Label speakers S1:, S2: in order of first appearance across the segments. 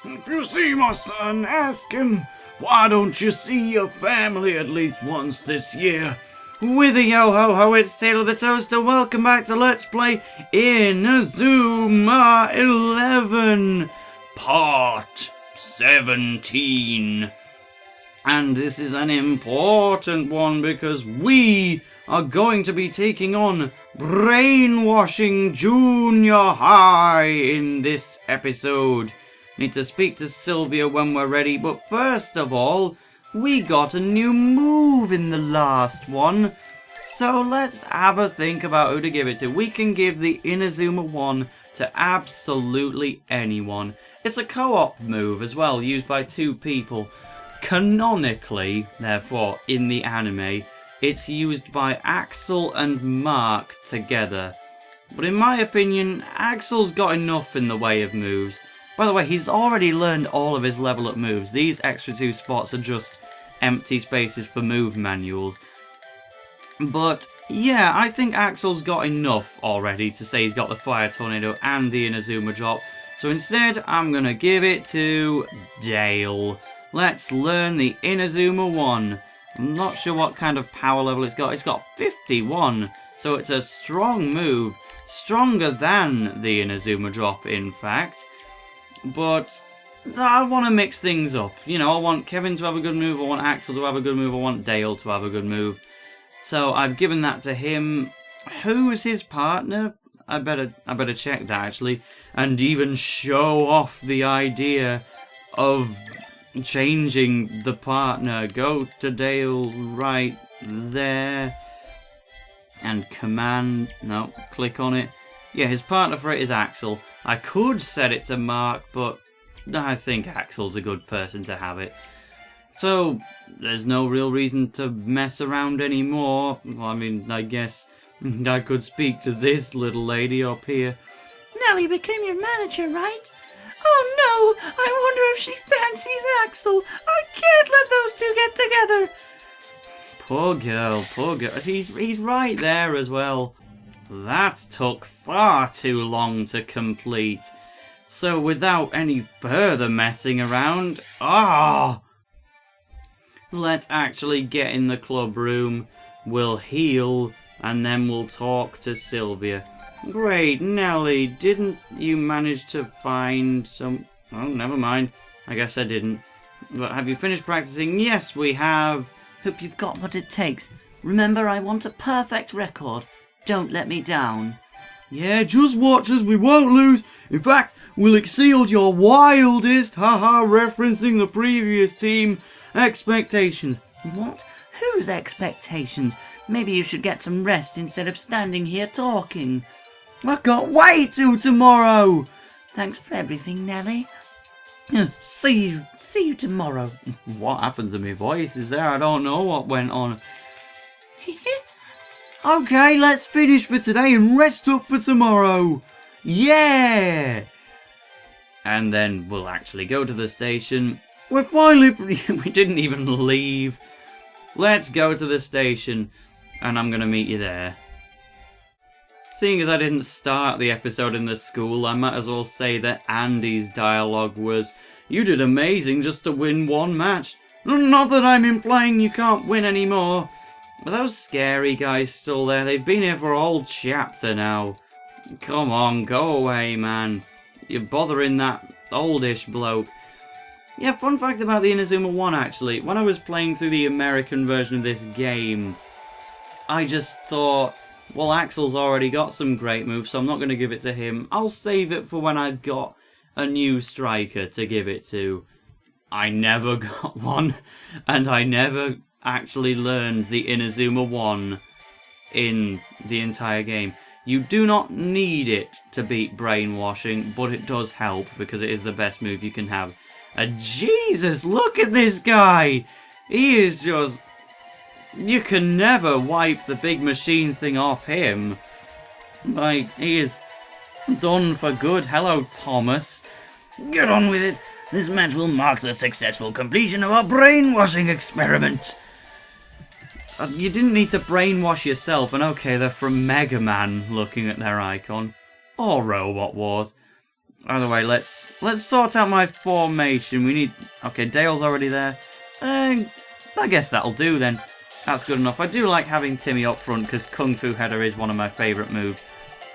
S1: If you see my son, ask him, why don't you see your family at least once this year?
S2: With a yo-ho-ho, it's TaleOfTheToaster. Welcome back to Let's Play Inazuma 11, Part 17. And this is an important one because we are going to be taking on Brainwashing Junior High in this episode. Need to speak to Sylvia when we're ready, but first of all, we got a new move in the last one. So let's have a think about who to give it to. We can give the Inazuma One to absolutely anyone. It's a co-op move as well, used by two people. Canonically, therefore, in the anime, it's used by Axel and Mark together. But in my opinion, Axel's got enough in the way of moves. By the way, he's already learned all of his level up moves. These extra two spots are just empty spaces for move manuals. But yeah, I think Axel's got enough already to say he's got the Fire Tornado and the Inazuma drop. So instead, I'm going to give it to Dale. Let's learn the Inazuma One. I'm not sure what kind of power level it's got. It's got 51, so it's a strong move. Stronger than the Inazuma drop, in fact. But I want to mix things up. You know, I want Kevin to have a good move, I want Axel to have a good move, I want Dale to have a good move. So I've given that to him. Who's his partner? I better check that actually. And even show off the idea of changing the partner. Go to Dale right there. And command, no, click on it. Yeah, his partner for it is Axel. I could set it to Mark, but I think Axel's a good person to have it. So, there's no real reason to mess around anymore. Well, I mean, I guess I could speak to this little lady up here.
S3: Nellie became your manager, right? Oh no, I wonder if she fancies Axel. I can't let those two get together.
S2: Poor girl, poor girl. He's right there as well. That took far too long to complete. So without any further messing around, let's actually get in the club room. We'll heal and then we'll talk to Sylvia. Great, Nelly, didn't you manage to find some... Oh, never mind. I guess I didn't. But have you finished practicing? Yes, we have.
S3: Hope you've got what it takes. Remember, I want a perfect record. Don't let me down.
S2: Yeah, just watch us, we won't lose. In fact, we'll exceed your wildest, haha, referencing the previous team, expectations.
S3: What? Whose expectations? Maybe you should get some rest instead of standing here talking.
S2: I can't wait till tomorrow.
S3: Thanks for everything, Nelly. See you tomorrow.
S2: What happened to my voice? Is there? I don't know what went on. Okay, let's finish for today and rest up for tomorrow. Yeah! And then we'll actually go to the station. We're finally... we didn't even leave. Let's go to the station and I'm going to meet you there. Seeing as I didn't start the episode in the school, I might as well say that Andy's dialogue was, "You did amazing just to win one match. Not that I'm implying you can't win anymore. Are those scary guys still there? They've been here for a whole chapter now. Come on, go away, man. You're bothering that oldish bloke." Yeah, fun fact about the Inazuma One, actually. When I was playing through the American version of this game, I just thought, well, Axel's already got some great moves, so I'm not going to give it to him. I'll save it for when I've got a new striker to give it to. I never got one, and I never actually learned the Inazuma One in the entire game. You do not need it to beat Brainwashing, but it does help because it is the best move you can have. Jesus, look at this guy! He is just... You can never wipe the big machine thing off him. Like, he is done for good. Hello, Thomas.
S3: Get on with it. This match will mark the successful completion of our brainwashing experiment.
S2: You didn't need to brainwash yourself, and okay, they're from Mega Man, looking at their icon. Or Robot Wars. By the way, let's sort out my formation. We need... Okay, Dale's already there. I guess that'll do then. That's good enough. I do like having Timmy up front because Kung Fu Header is one of my favourite moves.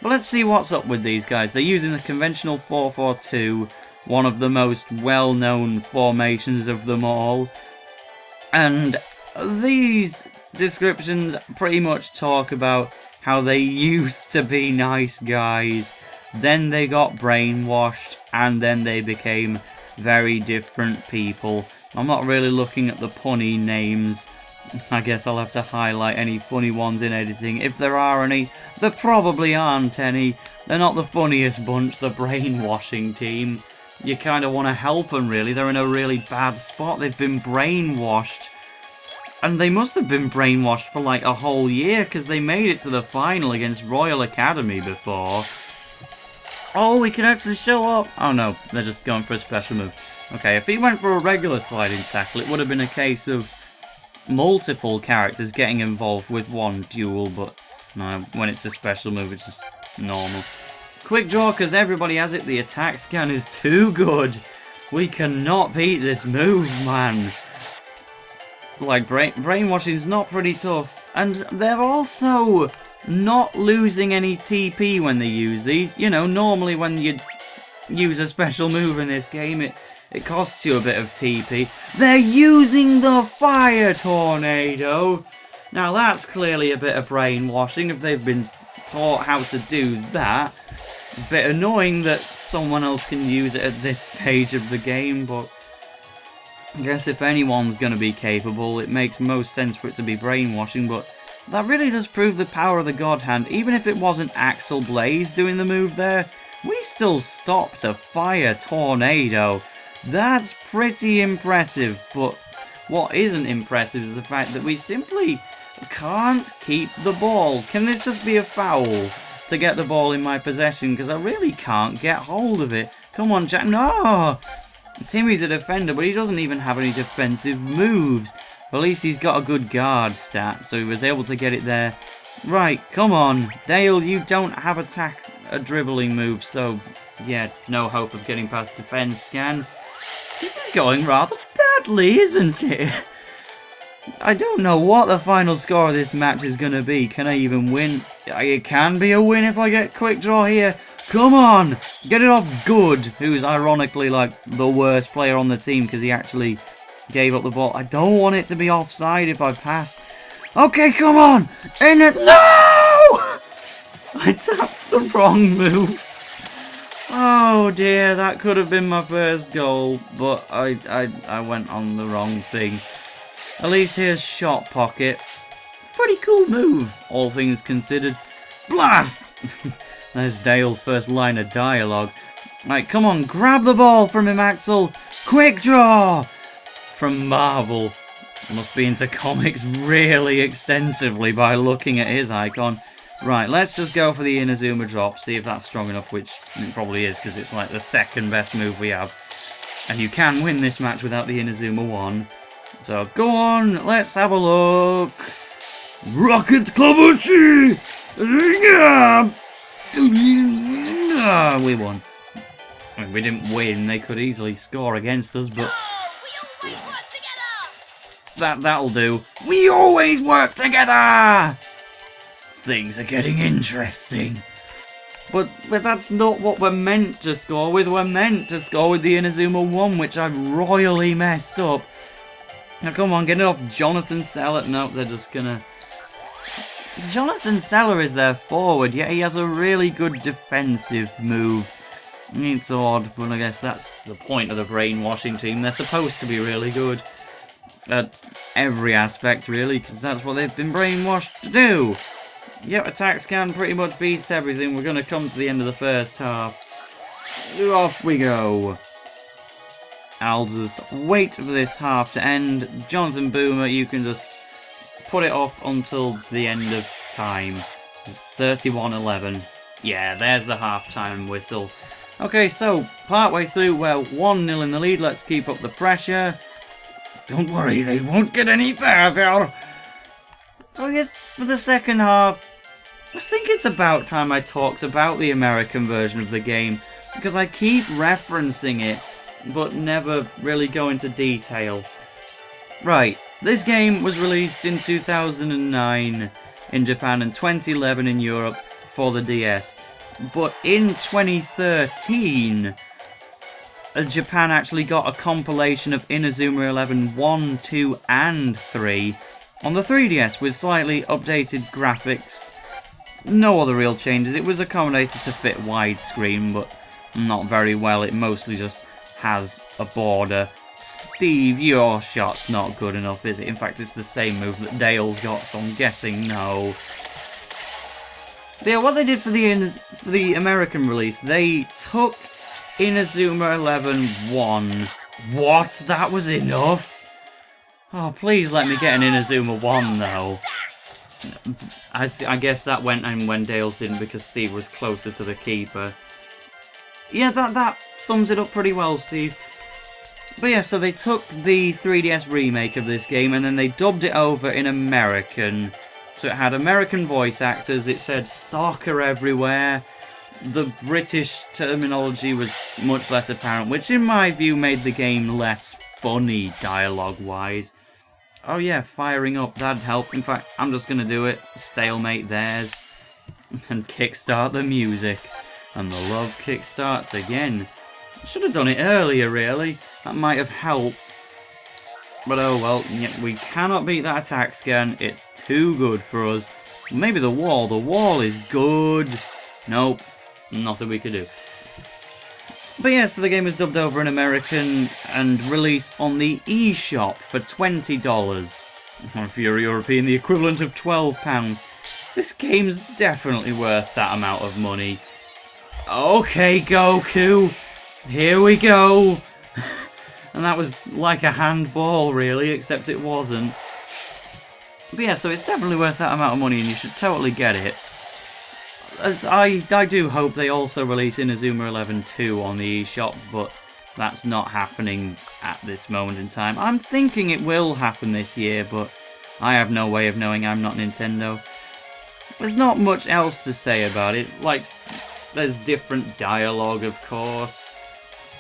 S2: But let's see what's up with these guys. They're using the conventional 4-4-2, one of the most well-known formations of them all. And these descriptions pretty much talk about how they used to be nice guys, then they got brainwashed, and then they became very different people. I'm not really looking at the punny names. I guess I'll have to highlight any funny ones in editing, if there are any. There probably aren't any. They're not the funniest bunch, the brainwashing team. You kind of want to help them, really. They're in a really bad spot. They've been brainwashed. And they must have been brainwashed for like a whole year, because they made it to the final against Royal Academy before. Oh, we can actually show up. Oh no, they're just going for a special move. Okay, if he went for a regular sliding tackle, it would have been a case of multiple characters getting involved with one duel, but no, when it's a special move, it's just normal. Quick draw, because everybody has it. The attack scan is too good. We cannot beat this move, man. Like, brainwashing's not pretty tough. And they're also not losing any TP when they use these. You know, normally when you use a special move in this game, it costs you a bit of TP. They're using the fire tornado! Now that's clearly a bit of brainwashing if they've been taught how to do that. A bit annoying that someone else can use it at this stage of the game, but I guess if anyone's going to be capable, it makes most sense for it to be brainwashing, but that really does prove the power of the God Hand. Even if it wasn't Axel Blaze doing the move there, we still stopped a fire tornado. That's pretty impressive, but what isn't impressive is the fact that we simply can't keep the ball. Can this just be a foul to get the ball in my possession? Because I really can't get hold of it. Come on, Jack. No! Timmy's a defender, but he doesn't even have any defensive moves. At least he's got a good guard stat, so he was able to get it there. Right, come on. Dale, you don't have a dribbling move, so yeah, no hope of getting past defense scan. This is going rather badly, isn't it? I don't know what the final score of this match is going to be. Can I even win? It can be a win if I get quick draw here. Come on! Get it off Good, who's ironically like the worst player on the team because he actually gave up the ball. I don't want it to be offside if I pass. Okay, come on! In it! No! I tapped the wrong move. Oh dear, that could have been my first goal, but I went on the wrong thing. At least here's Shot Pocket. Pretty cool move, all things considered. Blast! There's Dale's first line of dialogue. Right, come on, grab the ball from him, Axel. Quick draw! From Marvel. Must be into comics really extensively by looking at his icon. Right, let's just go for the Inazuma drop, see if that's strong enough, which it probably is, because it's like the second best move we have. And you can win this match without the Inazuma One. So, go on, let's have a look. Rocket Kabushi! Yeah! We won. I mean, we didn't win, they could easily score against us, but
S4: we always work together!
S2: that'll do. We always work together! Things are getting interesting. But that's not what we're meant to score with. We're meant to score with the Inazuma One, which I've royally messed up. Now come on, get it off Jonathan Seller. No, they're just gonna... Jonathan Seller is their forward, yet he has a really good defensive move. It's odd, but I guess that's the point of the brainwashing team. They're supposed to be really good at every aspect, really, because that's what they've been brainwashed to do. Yep, attack scan pretty much beats everything. We're going to come to the end of the first half. Off we go. I'll just wait for this half to end. Jonathan Boomer, you can just put it off until the end of time. It's 31-11. Yeah, there's the half-time whistle. Okay, so, partway through, we're 1-0 in the lead. Let's keep up the pressure. Don't worry, they won't get any further. So I guess for the second half, I think it's about time I talked about the American version of the game. because I keep referencing it, but never really go into detail. Right, this game was released in 2009 in Japan and 2011 in Europe for the DS. But in 2013, Japan actually got a compilation of Inazuma 11 1, 2 and 3 on the 3DS with slightly updated graphics. No other real changes. It was accommodated to fit widescreen, but not very well. It mostly just has a border. Steve, your shot's not good enough, is it? In fact, it's the same move that Dale's got, so I'm guessing no. But yeah, what they did for the American release, they took Inazuma 11 1. What? That was enough? Oh, please let me get an Inazuma 1, though. I guess that went in when Dale's didn't, because Steve was closer to the keeper. Yeah, that sums it up pretty well, Steve. But yeah, so they took the 3DS remake of this game and then they dubbed it over in American. So it had American voice actors, it said soccer everywhere. The British terminology was much less apparent, which in my view made the game less funny dialogue-wise. Oh yeah, firing up, that'd help. In fact, I'm just gonna do it. Stalemate theirs. And kickstart the music. And the love kickstarts again. Should have done it earlier, really. That might have helped. But oh well, we cannot beat that attack scan. It's too good for us. Maybe the wall. The wall is good. Nope. Nothing we could do. But yeah, so the game is dubbed over in American and released on the eShop for $20. Or if you're European, the equivalent of £12. This game's definitely worth that amount of money. Okay, Goku. Here we go. And that was like a handball, really, except it wasn't. But yeah, so it's definitely worth that amount of money, and you should totally get it. I do hope they also release Inazuma 11 2 on the eShop, but that's not happening at this moment in time. I'm thinking it will happen this year, but I have no way of knowing. I'm not Nintendo. There's not much else to say about it. Like, there's different dialogue, of course,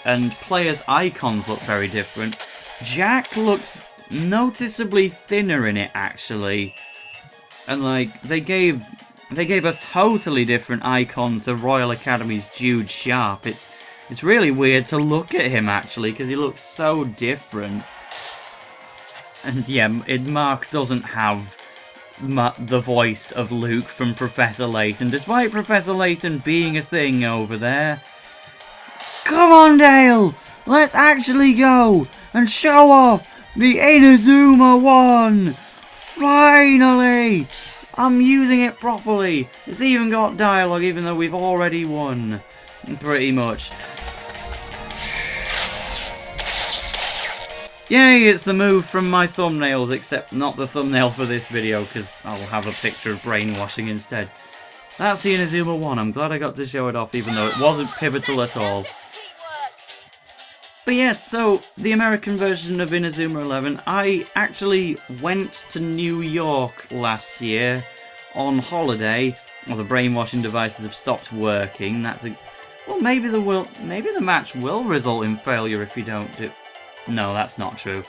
S2: and players' icons look very different. Jack looks noticeably thinner in it, actually. And, like, they gave a totally different icon to Royal Academy's Jude Sharp. It's really weird to look at him, actually, because he looks so different. And yeah, Mark doesn't have the voice of Luke from Professor Layton, despite Professor Layton being a thing over there. Come on, Dale! Let's actually go and show off the Inazuma One! Finally! I'm using it properly. It's even got dialogue, even though we've already won. Pretty much. Yay, it's the move from my thumbnails, except not the thumbnail for this video, because I'll have a picture of brainwashing instead. That's the Inazuma One. I'm glad I got to show it off, even though it wasn't pivotal at all. But yeah, so the American version of Inazuma 11, I actually went to New York last year on holiday. Well, the brainwashing devices have stopped working. Well, maybe the match will result in failure if you don't do. No, that's not true.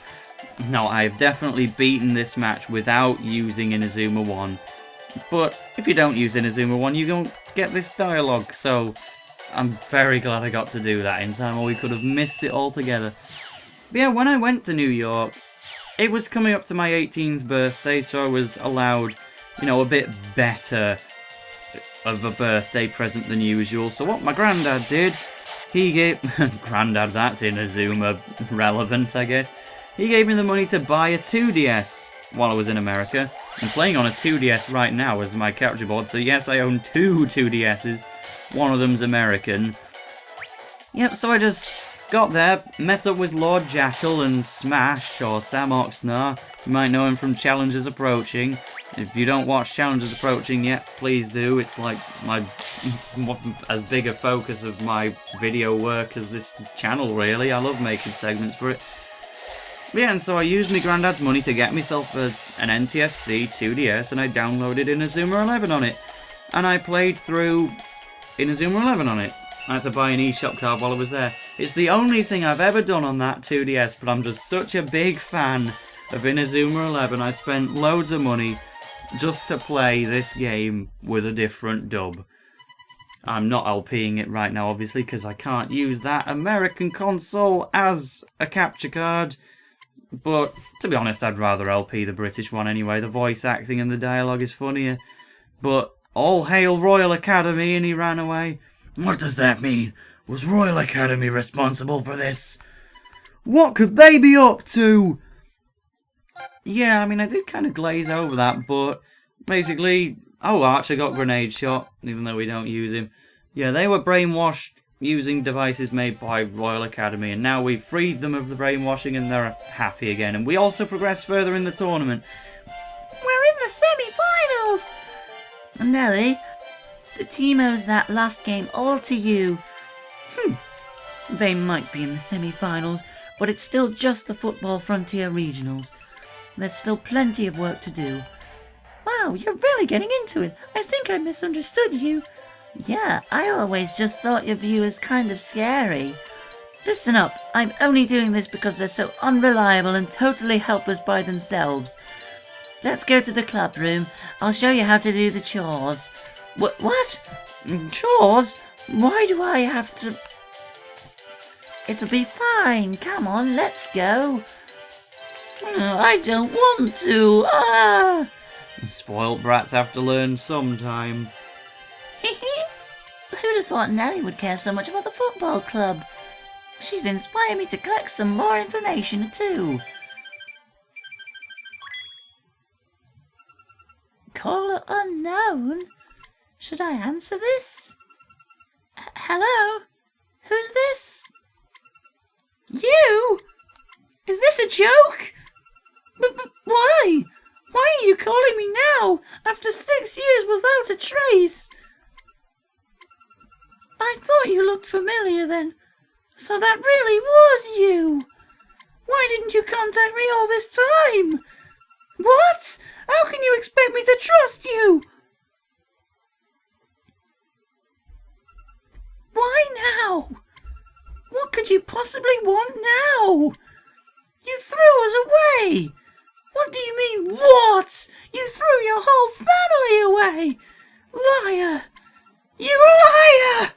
S2: No, I've definitely beaten this match without using Inazuma 1. But if you don't use Inazuma 1, you don't get this dialogue, so I'm very glad I got to do that in time, or we could have missed it altogether. But yeah, when I went to New York, it was coming up to my 18th birthday, so I was allowed, a bit better of a birthday present than usual. So what my granddad did, he gave... Granddad, that's Inazuma relevant, I guess. He gave me the money to buy a 2DS while I was in America. I'm playing on a 2DS right now as my capture board, so yes, I own 2 2DSs. One of them's American. Yep, so I just got there, met up with Lord Jackal and Smash, or Sam Oxnard. You might know him from Challengers Approaching. If you don't watch Challengers Approaching yet, please do. It's like as big a focus of my video work as this channel, really. I love making segments for it. But yeah, and so I used my granddad's money to get myself an NTSC 2DS, and I downloaded Inazuma 11 on it. And I played through Inazuma 11 on it. I had to buy an eShop card while I was there. It's the only thing I've ever done on that 2DS, but I'm just such a big fan of Inazuma 11. I spent loads of money just to play this game with a different dub. I'm not LPing it right now, obviously, because I can't use that American console as a capture card. But, to be honest, I'd rather LP the British one anyway. The voice acting and the dialogue is funnier. But, all hail Royal Academy, and he ran away.
S1: What does that mean? Was Royal Academy responsible for this?
S2: What could they be up to? Yeah, I mean, I did kind of glaze over that, but basically... Oh, Archer got grenade shot, even though we don't use him. Yeah, they were brainwashed using devices made by Royal Academy, and now we've freed them of the brainwashing and they're happy again. And we also progressed further in the tournament.
S3: We're in the semi-finals!
S5: Nelly, the team owes that last game all to you. They might be in the semi-finals, but it's still just the Football Frontier Regionals. There's still plenty of work to do.
S3: Wow, you're really getting into it. I think I misunderstood you.
S5: Yeah, I always just thought your view was kind of scary. Listen up, I'm only doing this because they're so unreliable and totally helpless by themselves. Let's go to the club room. I'll show you how to do the chores. What? Chores? Why do I have to... It'll be fine. Come on, let's go. I don't want to.
S2: Spoiled brats have to learn sometime.
S5: Who'd have thought Nelly would care so much about the football club? She's inspired me to collect some more information too.
S3: Caller unknown? Should I answer this? Hello? Who's this? You? Is this a joke? But why? Why are you calling me now, after 6 years without a trace? I thought you looked familiar then. So that really was you. Why didn't you contact me all this time? What? How can you expect me to trust you? Why now? What could you possibly want now? You threw us away. What do you mean, what? You threw your whole family away. Liar. You liar!